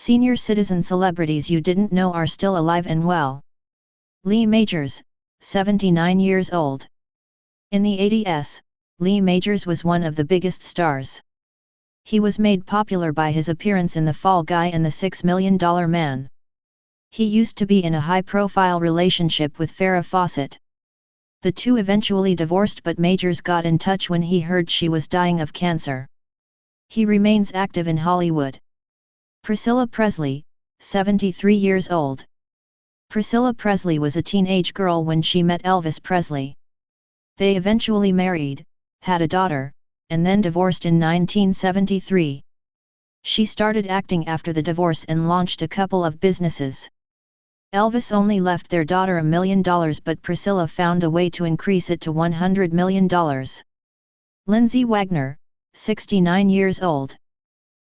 Senior citizen celebrities you didn't know are still alive and well. Lee Majors, 79 years old. In the 80s, Lee Majors was one of the biggest stars. He was made popular by his appearance in The Fall Guy and The $6 Million Man. He used to be in a high-profile relationship with Farrah Fawcett. The two eventually divorced, but Majors got in touch when he heard she was dying of cancer. He remains active in Hollywood. Priscilla Presley, 73 years old. Priscilla Presley was a teenage girl when she met Elvis Presley. They eventually married, had a daughter, and then divorced in 1973. She started acting after the divorce and launched a couple of businesses. Elvis only left their daughter $1 million, but Priscilla found a way to increase it to $100 million. Lindsay Wagner, 69 years old.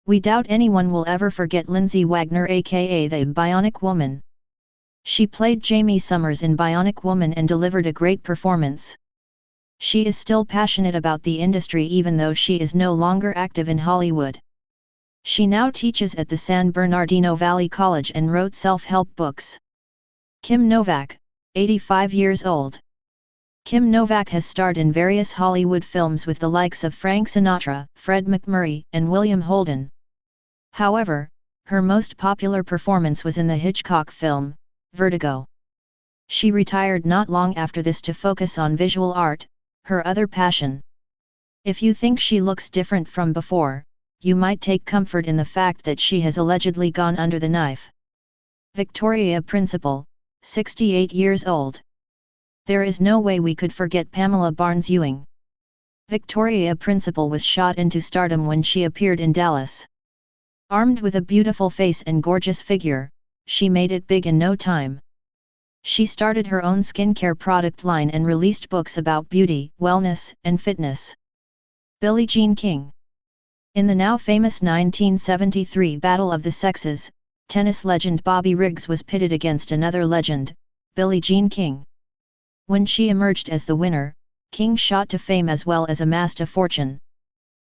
We doubt anyone will ever forget Lindsay Wagner, aka the Bionic Woman. She played Jamie Summers in Bionic Woman and delivered a great performance. She is still passionate about the industry even though she is no longer active in Hollywood. She now teaches at the San Bernardino Valley College and wrote self-help books. Kim Novak, 85 years old. Kim Novak has starred in various Hollywood films with the likes of Frank Sinatra, Fred MacMurray, and William Holden. However, her most popular performance was in the Hitchcock film, Vertigo. She retired not long after this to focus on visual art, her other passion. If you think she looks different from before, you might take comfort in the fact that she has allegedly gone under the knife. Victoria Principal, 68 years old. There is no way we could forget Pamela Barnes Ewing. Victoria Principal was shot into stardom when she appeared in Dallas. Armed with a beautiful face and gorgeous figure, she made it big in no time. She started her own skincare product line and released books about beauty, wellness, and fitness. Billie Jean King. In the now famous 1973 Battle of the Sexes, tennis legend Bobby Riggs was pitted against another legend, Billie Jean King. When she emerged as the winner, King shot to fame as well as amassed a fortune.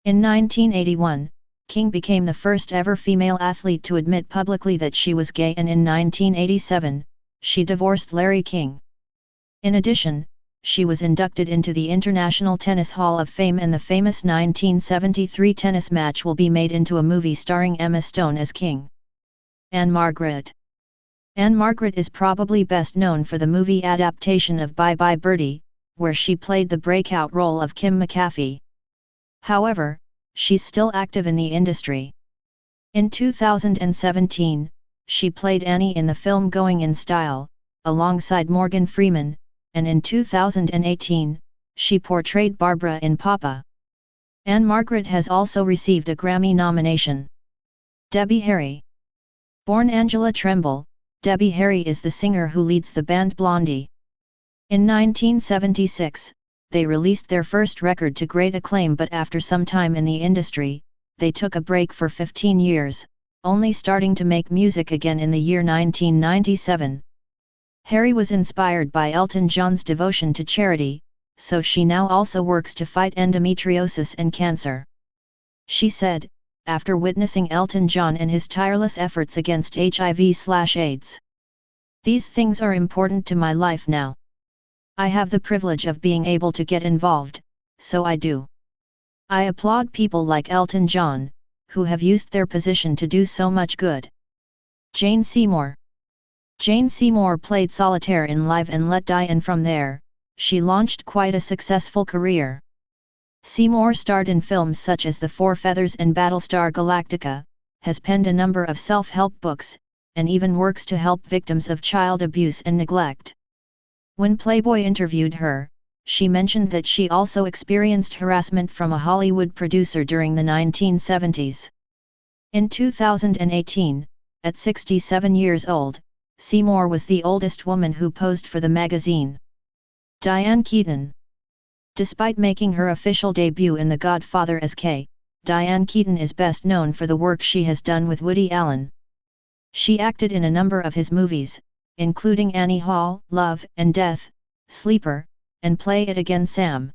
In 1981, King became the first ever female athlete to admit publicly that she was gay, and in 1987, she divorced Larry King. In addition, she was inducted into the International Tennis Hall of Fame, and the famous 1973 tennis match will be made into a movie starring Emma Stone as King. Ann-Margret. Ann-Margret is probably best known for the movie adaptation of Bye Bye Birdie, where she played the breakout role of Kim McAfee. However, she's still active in the industry. In 2017, she played Annie in the film Going in Style, alongside Morgan Freeman, and in 2018, she portrayed Barbara in Papa. Ann-Margret has also received a Grammy nomination. Debbie Harry. Born Angela Tremble, Debbie Harry is the singer who leads the band Blondie. In 1976, they released their first record to great acclaim, but after some time in the industry, they took a break for 15 years, only starting to make music again in the year 1997. Harry was inspired by Elton John's devotion to charity, so she now also works to fight endometriosis and cancer. She said, after witnessing Elton John and his tireless efforts against HIV/AIDS. These things are important to my life now. I have the privilege of being able to get involved, so I do. I applaud people like Elton John, who have used their position to do so much good. Jane Seymour. Jane Seymour played solitaire in Live and Let Die, and from there, she launched quite a successful career. Seymour starred in films such as The Four Feathers and Battlestar Galactica, has penned a number of self-help books, and even works to help victims of child abuse and neglect. When Playboy interviewed her, she mentioned that she also experienced harassment from a Hollywood producer during the 1970s. In 2018, at 67 years old, Seymour was the oldest woman who posed for the magazine. Diane Keaton. Despite making her official debut in The Godfather as Kay, Diane Keaton is best known for the work she has done with Woody Allen. She acted in a number of his movies, including Annie Hall, Love and Death, Sleeper, and Play It Again Sam.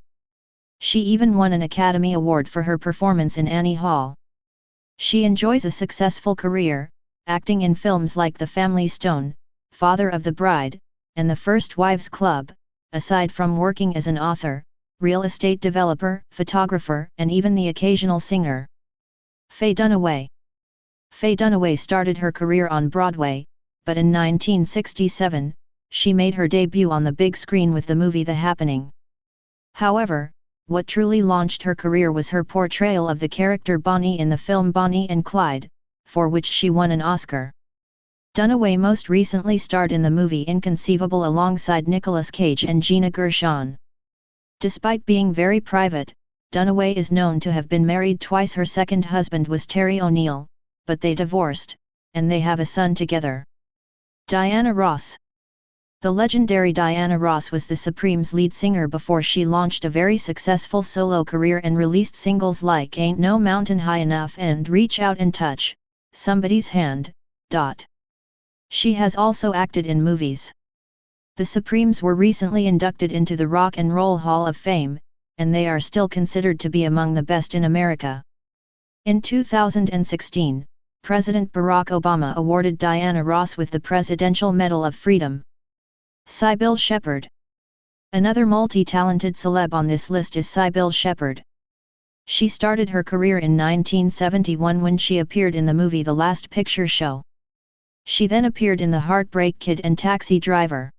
She even won an Academy Award for her performance in Annie Hall. She enjoys a successful career, acting in films like The Family Stone, Father of the Bride, and The First Wives Club, aside from working as an author, real estate developer, photographer, and even the occasional singer. Faye Dunaway. Faye Dunaway started her career on Broadway, but in 1967, she made her debut on the big screen with the movie The Happening. However, what truly launched her career was her portrayal of the character Bonnie in the film Bonnie and Clyde, for which she won an Oscar. Dunaway most recently starred in the movie Inconceivable alongside Nicolas Cage and Gina Gershon. Despite being very private, Dunaway is known to have been married twice. Her second husband was Terry O'Neill, but they divorced, and they have a son together. Diana Ross. The legendary Diana Ross was the Supremes' lead singer before she launched a very successful solo career and released singles like Ain't No Mountain High Enough and Reach Out and Touch Somebody's Hand. She has also acted in movies. The Supremes were recently inducted into the Rock and Roll Hall of Fame, and they are still considered to be among the best in America. In 2016, President Barack Obama awarded Diana Ross with the Presidential Medal of Freedom. Sybil Shepherd. Another multi-talented celeb on this list is Sybil Shepherd. She started her career in 1971 when she appeared in the movie The Last Picture Show. She then appeared in The Heartbreak Kid and Taxi Driver.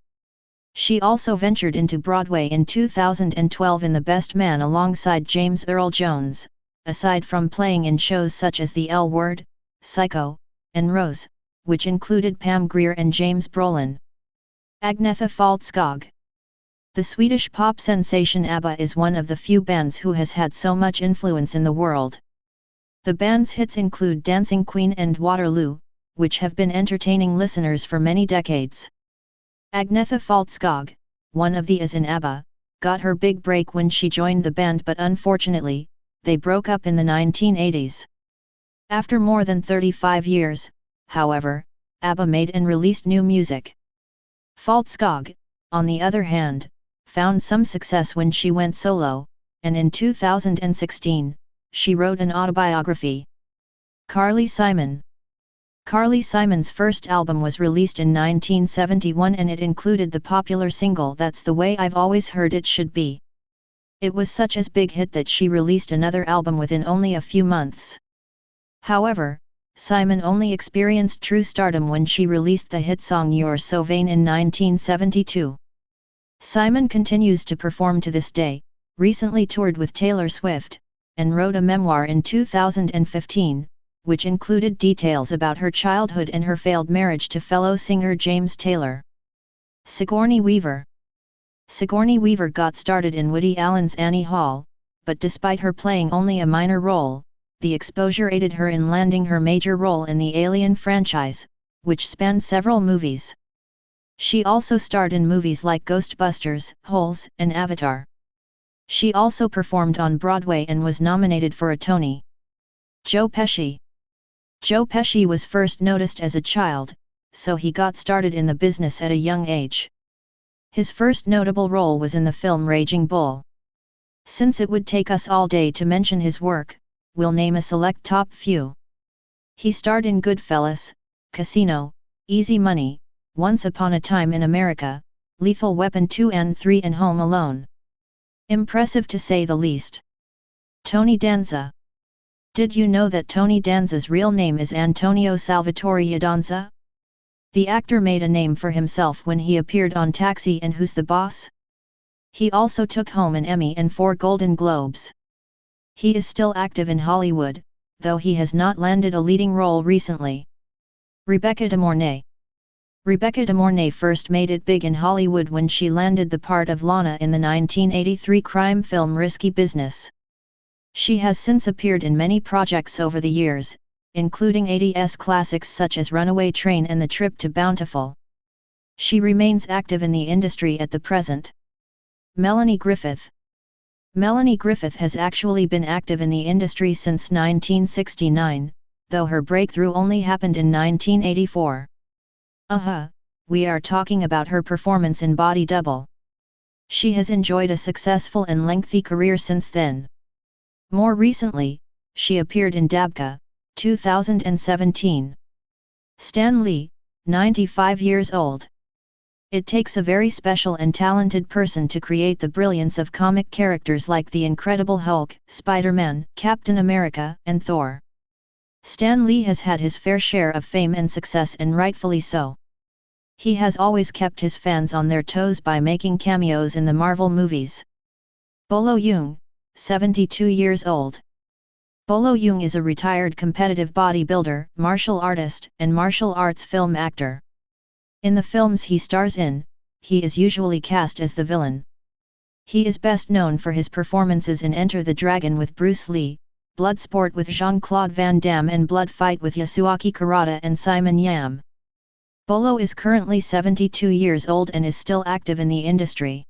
She also ventured into Broadway in 2012 in The Best Man alongside James Earl Jones, aside from playing in shows such as The L Word, Psycho, and Rose, which included Pam Grier and James Brolin. Agnetha Faltskog. The Swedish pop sensation ABBA is one of the few bands who has had so much influence in the world. The band's hits include Dancing Queen and Waterloo, which have been entertaining listeners for many decades. Agnetha Faltskog, one of the As in ABBA, got her big break when she joined the band, but unfortunately, they broke up in the 1980s. After more than 35 years, however, ABBA made and released new music. Faltskog, on the other hand, found some success when she went solo, and in 2016, she wrote an autobiography. Carly Simon. Carly Simon's first album was released in 1971 and it included the popular single That's the Way I've Always Heard It Should Be. It was such a big hit that she released another album within only a few months. However, Simon only experienced true stardom when she released the hit song You're So Vain in 1972. Simon continues to perform to this day, recently toured with Taylor Swift, and wrote a memoir in 2015, which included details about her childhood and her failed marriage to fellow singer James Taylor. Sigourney Weaver. Sigourney Weaver got started in Woody Allen's Annie Hall, but despite her playing only a minor role, the exposure aided her in landing her major role in the Alien franchise, which spanned several movies. She also starred in movies like Ghostbusters, Holes, and Avatar. She also performed on Broadway and was nominated for a Tony. Joe Pesci. Joe Pesci was first noticed as a child, so he got started in the business at a young age. His first notable role was in the film Raging Bull. Since it would take us all day to mention his work, we'll name a select top few. He starred in Goodfellas, Casino, Easy Money, Once Upon a Time in America, Lethal Weapon 2 and 3 and Home Alone. Impressive to say the least. Tony Danza. Did you know that Tony Danza's real name is Antonio Salvatore Idanza? The actor made a name for himself when he appeared on Taxi and Who's the Boss? He also took home an Emmy and 4 Golden Globes. He is still active in Hollywood, though he has not landed a leading role recently. Rebecca De Mornay. Rebecca De Mornay first made it big in Hollywood when she landed the part of Lana in the 1983 crime film Risky Business. She has since appeared in many projects over the years, including 80s classics such as Runaway Train and The Trip to Bountiful. She remains active in the industry at the present. Melanie Griffith. Melanie Griffith has actually been active in the industry since 1969, though her breakthrough only happened in 1984. We are talking about her performance in Body Double. She has enjoyed a successful and lengthy career since then. More recently, she appeared in Dabka, 2017. Stan Lee, 95 years old. It takes a very special and talented person to create the brilliance of comic characters like the Incredible Hulk, Spider-Man, Captain America, and Thor. Stan Lee has had his fair share of fame and success, and rightfully so. He has always kept his fans on their toes by making cameos in the Marvel movies. Bolo Yeung, 72 years old. Bolo Yeung is a retired competitive bodybuilder, martial artist, and martial arts film actor. In the films he stars in, he is usually cast as the villain. He is best known for his performances in Enter the Dragon with Bruce Lee, Bloodsport with Jean-Claude Van Damme, and Blood Fight with Yasuaki Kurata and Simon Yam. Bolo is currently 72 years old and is still active in the industry.